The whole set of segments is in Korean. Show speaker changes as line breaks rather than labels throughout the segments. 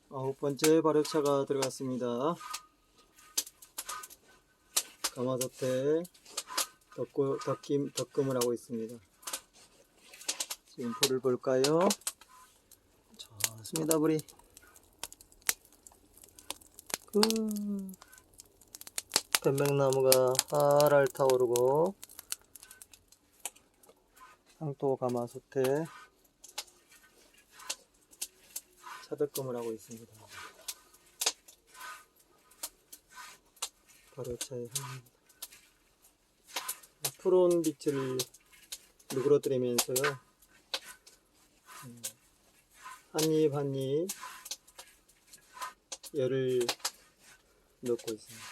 9번째 발효차가 들어갔습니다. 가마솥에 덕금을 하고 있습니다. 지금 불을 볼까요? 좋습니다. 불이 변백나무가 활활 타오르고 상토 가마솥에 차덕금을 하고 있습니다. 발효차의 향입니다. 푸른 빛을 누그러뜨리면서요, 한입 한입 열을 넣고 있습니다.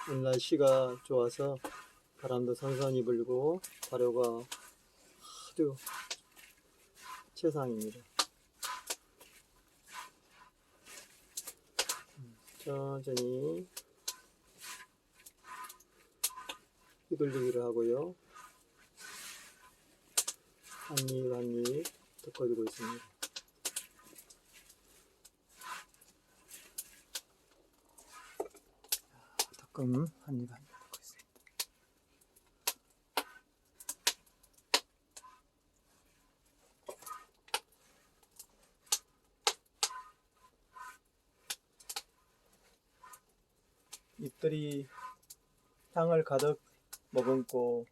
오늘 날씨가 좋아서 바람도 선선히 불고 발효가 아주 최상입니다. 천천히 휘둘리기를 하고요, 한입 한입 덮어주고 있습니다. 덕금 한입 한입 덮고 있습니다. 잎들이 향을 가득 머금고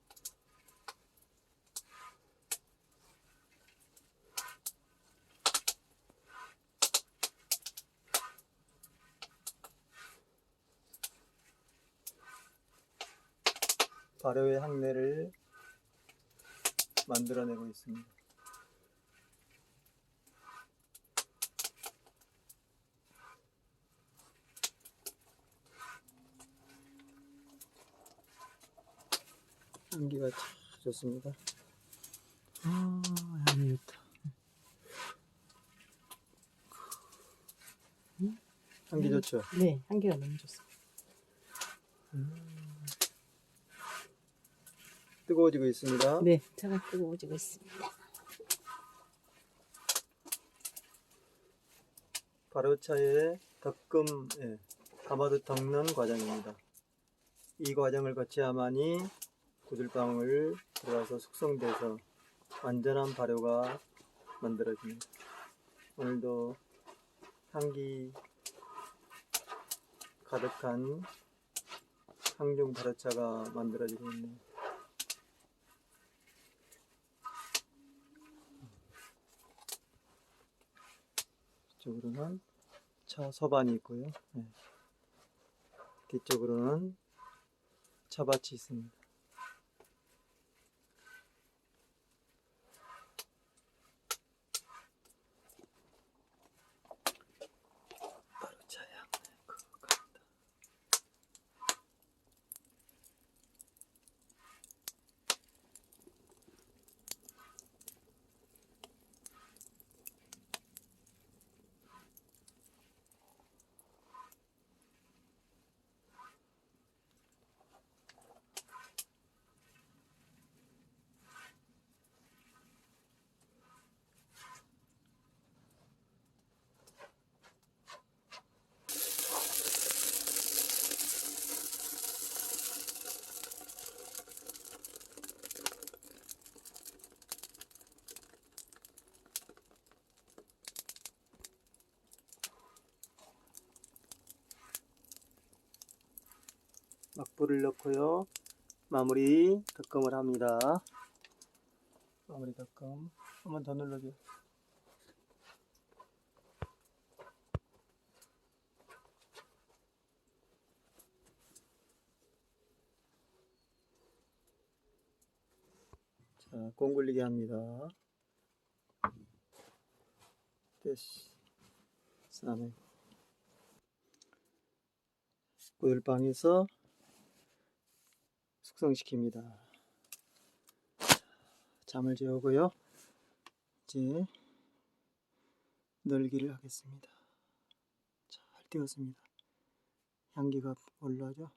발효의 향내를 만들어내고 있습니다. 향기가 참 좋습니다. 향이 좋다. 향기 좋죠?
네, 향기가 너무 좋습니다.
뜨거워지고 있습니다.
네, 차가 뜨거워지고 있습니다.
발효차의 덕금, 가마솥 덮는 과정입니다. 이 과정을 거쳐야만이 구들방울 들어가서 숙성돼서 완전한 발효가 만들어집니다. 오늘도 향기 가득한 항중 발효차가 만들어지고 있네요. 이쪽으로는 차 서반이 있고요. 뒤쪽으로는 차밭이 있습니다. 발효차 향 그겁니다. 막불을 넣고요, 마무리 덕금을 합니다. 마무리 덕금 한 번 더 눌러줘요. 자, 꽁 굴리게 합니다. 됐어. 쌈에 구들방에서 숙성시킵니다. 잠을 재우고요, 이제 널기를 하겠습니다. 잘 띄웠습니다. 향기가 올라오죠.